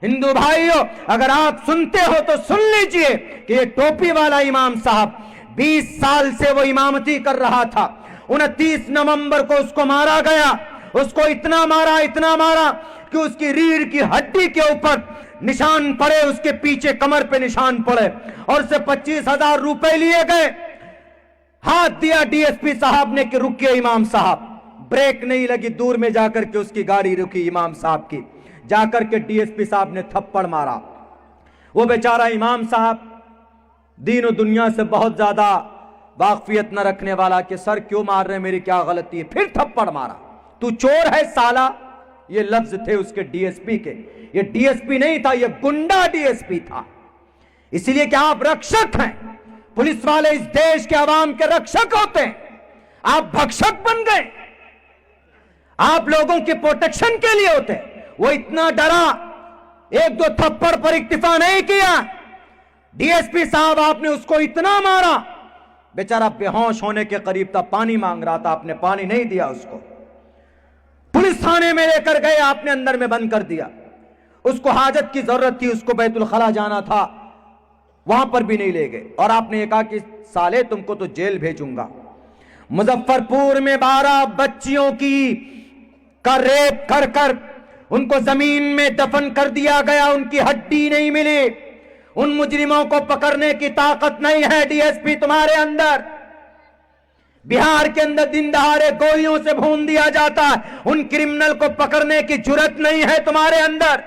हिंदू भाइयों, अगर आप सुनते हो तो सुन लीजिए कि ये टोपी वाला इमाम साहब 20 साल से वो इमामती कर रहा था। 29 नवंबर को उसको मारा गया। उसको इतना मारा कि उसकी रीढ़ की हड्डी के ऊपर निशान पड़े, उसके पीछे कमर पे निशान पड़े, और उससे 25,000 रुपए लिए गए। हाथ दिया डीएसपी साहब ने कि रुकिए इमाम साहब, ब्रेक नहीं लगी, दूर में जाकर के उसकी गाड़ी रुकी इमाम साहब की। जाकर के डीएसपी साहब ने थप्पड़ मारा। वो बेचारा इमाम साहब दीन और दुनिया से बहुत ज्यादा वाकफियत न रखने वाला कि सर क्यों मार रहे, मेरी क्या गलती है, फिर थप्पड़ मारा। तू चोर है साला, ये लफ्ज थे उसके डीएसपी के। ये डीएसपी नहीं था, ये गुंडा डीएसपी था। इसलिए कि आप रक्षक हैं, पुलिस वाले इस देश के आवाम के रक्षक होते हैं, आप भक्षक बन गए, आप लोगों के प्रोटेक्शन के लिए होते हैं। वो इतना डरा, एक दो थप्पड़ पर इक्तिफा नहीं किया। डीएसपी साहब आपने उसको इतना मारा, बेचारा बेहोश होने के करीब था, पानी मांग रहा था, आपने पानी नहीं दिया उसको। पुलिस थाने में लेकर गए, आपने अंदर में बंद कर दिया। उसको हाजत की जरूरत थी, उसको बैतुल खला जाना था, वहां पर भी नहीं ले गए, और आपने ये कहा कि साले तुमको तो जेल भेजूंगा। मुजफ्फरपुर में 12 बच्चियों का रेप कर कर उनको जमीन में दफन कर दिया गया, उनकी हड्डी नहीं मिली। उन मुजरिमों को पकड़ने की ताकत नहीं है डीएसपी तुम्हारे अंदर। बिहार के अंदर दिन दहाड़े गोलियों से भून दिया जाता है, उन क्रिमिनल को पकड़ने की जुर्रत नहीं है तुम्हारे अंदर।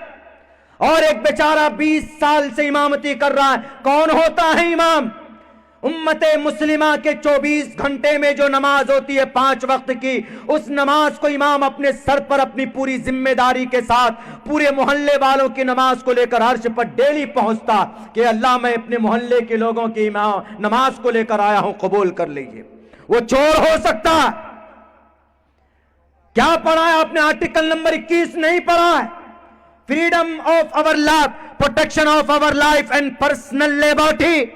और एक बेचारा 20 साल से इमामती कर रहा है। कौन होता है इमाम? उम्मते मुस्लिमा के 24 घंटे में जो नमाज होती है 5 वक्त की, उस नमाज को इमाम अपने सर पर अपनी पूरी जिम्मेदारी के साथ पूरे मोहल्ले वालों की नमाज को लेकर अर्श पर डेली पहुंचता कि अल्लाह मैं अपने मोहल्ले के लोगों की इमाम नमाज को लेकर आया हूं, कबूल कर लीजिए। वो चोर हो सकता है? क्या पढ़ा है आपने? आर्टिकल नंबर 21 नहीं पढ़ा है? Freedom of our life, protection of our life and personal liberty.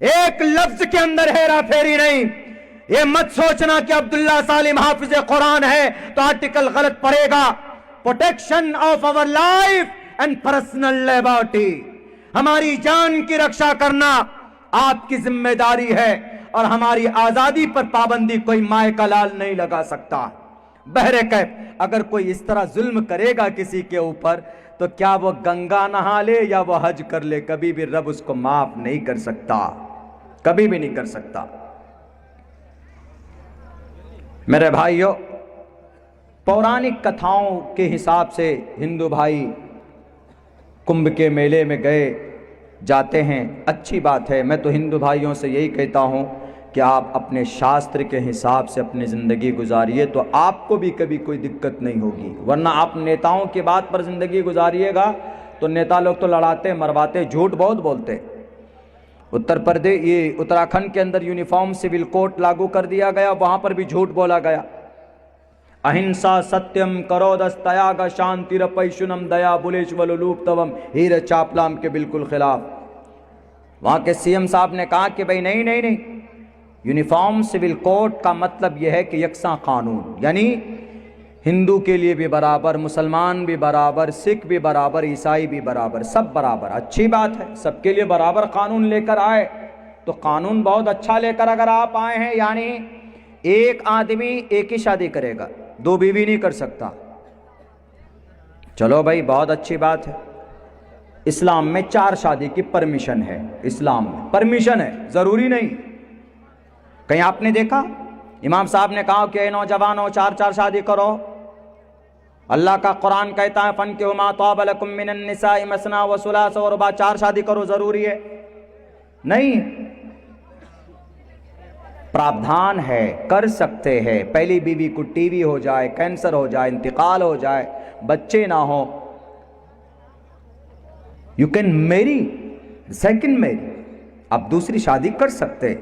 एक लफ्ज के अंदर हेरा फेरी नहीं। ये मत सोचना कि अब्दुल्ला सालिम हाफिज कुरान है तो आर्टिकल गलत पड़ेगा। Protection of our life and personal liberty, हमारी जान की रक्षा करना आपकी जिम्मेदारी है, और हमारी आजादी पर पाबंदी कोई माए का लाल नहीं लगा सकता। बहरे कैफ अगर कोई इस तरह जुल्म करेगा किसी के ऊपर, तो क्या वो गंगा नहा ले या वो हज कर ले, कभी भी रब उसको माफ नहीं कर सकता, कभी भी नहीं कर सकता। मेरे भाइयों, पौराणिक कथाओं के हिसाब से हिंदू भाई कुंभ के मेले में गए जाते हैं, अच्छी बात है। मैं तो हिंदू भाइयों से यही कहता हूं कि आप अपने शास्त्र के हिसाब से अपनी ज़िंदगी गुजारिए, तो आपको भी कभी कोई दिक्कत नहीं होगी। वरना आप नेताओं की बात पर ज़िंदगी गुजारिएगा तो नेता लोग तो लड़ाते मरवाते, झूठ बहुत बोलते। उत्तर प्रदेश, ये उत्तराखंड के अंदर यूनिफॉर्म सिविल कोड लागू कर दिया गया, वहाँ पर भी झूठ बोला गया। अहिंसा सत्यम करोदस्तयाग शांतिरपैशुनम दया बुलेश्वलुलूप्तवम, हीर चापलाम के बिल्कुल खिलाफ। वहाँ के सीएम साहब ने कहा कि भाई नहीं, यूनिफॉर्म सिविल कोड का मतलब यह है कि यकसा कानून, यानी हिंदू के लिए भी बराबर, मुसलमान भी बराबर, सिख भी बराबर, ईसाई भी बराबर, सब बराबर। अच्छी बात है, सबके लिए बराबर कानून लेकर आए तो कानून बहुत अच्छा लेकर अगर आप आए हैं, यानी एक आदमी एक ही शादी करेगा, 2 बीवी नहीं कर सकता। चलो भाई, बहुत अच्छी बात है। इस्लाम में 4 शादी की परमिशन है, इस्लाम में परमिशन है, जरूरी नहीं। कहीं आपने देखा इमाम साहब ने कहा कि नौजवानों 4 शादी करो? अल्लाह का कुरान कहता है फनकिहुमा ताब लकुम मिनन निसाई मसना व सुलास व रुबा, 4 शादी करो, जरूरी है? नहीं, प्रावधान है, कर सकते हैं। पहली बीवी को टीवी हो जाए, कैंसर हो जाए, इंतकाल हो जाए, बच्चे ना हो, you can marry second marry, आप दूसरी शादी कर सकते।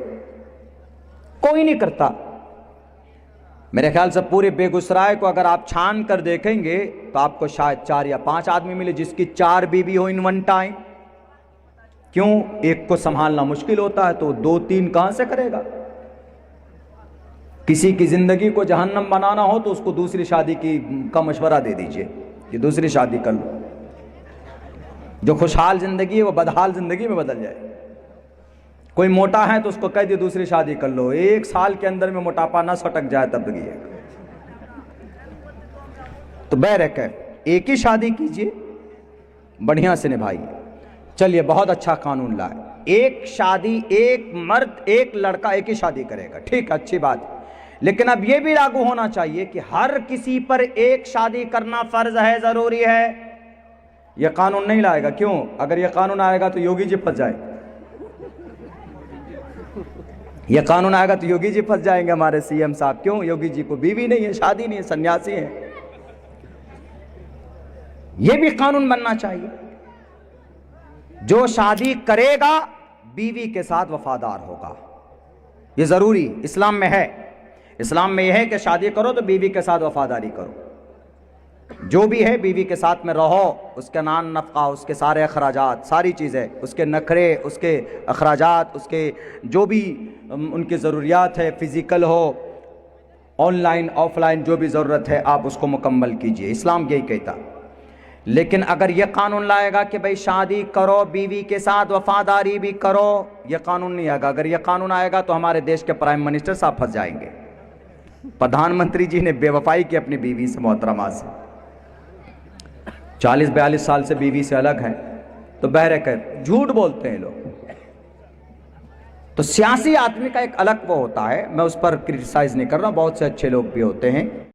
कोई नहीं करता। मेरे ख्याल से पूरे बेगूसराय को अगर आप छान कर देखेंगे तो आपको शायद 4 या 5 आदमी मिले जिसकी 4 बीवी हो इन वन टाइम। क्यों? एक को संभालना मुश्किल होता है तो 2-3 कहां से करेगा? किसी की जिंदगी को जहन्नम बनाना हो तो उसको दूसरी शादी का मशवरा दे दीजिए कि दूसरी शादी कर लो। جو خوشحال زندگی ہے وہ بدحال زندگی میں بدل جائے. کوئی موٹا ہے تو اس کو کہہ دے دوسری شادی کر لو، 1 سال کے اندر میں موٹاپا نہ سٹک جائے تب تک یہ. تو بہرکیف ایک ہی شادی کیجئے، بڑھیا سے نبھائیے. چلیے بہت اچھا قانون لائے، ایک شادی، ایک مرد ایک لڑکا ایک ہی شادی کرے گا، ٹھیک ہے، اچھی بات. لیکن اب یہ بھی لاگو ہونا چاہیے کہ ہر کسی پر ایک شادی کرنا فرض ہے، ضروری ہے. یہ قانون نہیں لائے گا. کیوں؟ اگر یہ قانون آئے گا تو یوگی جی پھنس جائے. یہ قانون آئے گا تو یوگی جی پھنس جائیں گے ہمارے سی ایم صاحب. کیوں؟ یوگی جی کو بیوی نہیں ہے، شادی نہیں ہے، سنیاسی ہیں. یہ بھی قانون بننا چاہیے، جو شادی کرے گا بیوی کے ساتھ وفادار ہوگا. یہ ضروری اسلام میں ہے. اسلام میں یہ ہے کہ شادی کرو تو بیوی کے ساتھ وفاداری کرو. جو بھی ہے بیوی کے ساتھ میں رہو، اس کے نان نفقہ، اس کے سارے اخراجات، ساری چیزیں، اس کے نخرے، اس کے اخراجات، اس کے جو بھی ان کی ضروریات ہے، physical who, on line of line, جو بھی ضرورت ہے آپ اس کو مکمل کیجئے. اسلام یہی کہتا. لیکن اگر یہ قانون لائے گا کہ بھئی شادی کرو بیوی کے ساتھ وفاداری بھی کرو، یہ قانون نہیں آئے گا. اگر یہ قانون آئے گا تو ہمارے دیش کے پرائم منسٹر صاحب پھنس جائیں گے. پردھان منتری جی نے بے وفائی کی اپنی بیوی سے، محترمہ سے، 40-42 سال سے بیوی سے الگ ہیں. تو بہرکیف جھوٹ بولتے ہیں لوگ. تو سیاسی آدمی کا ایک الگ وہ ہوتا ہے، میں اس پر کرٹیسائز نہیں کر رہا، بہت سے اچھے لوگ بھی ہوتے ہیں.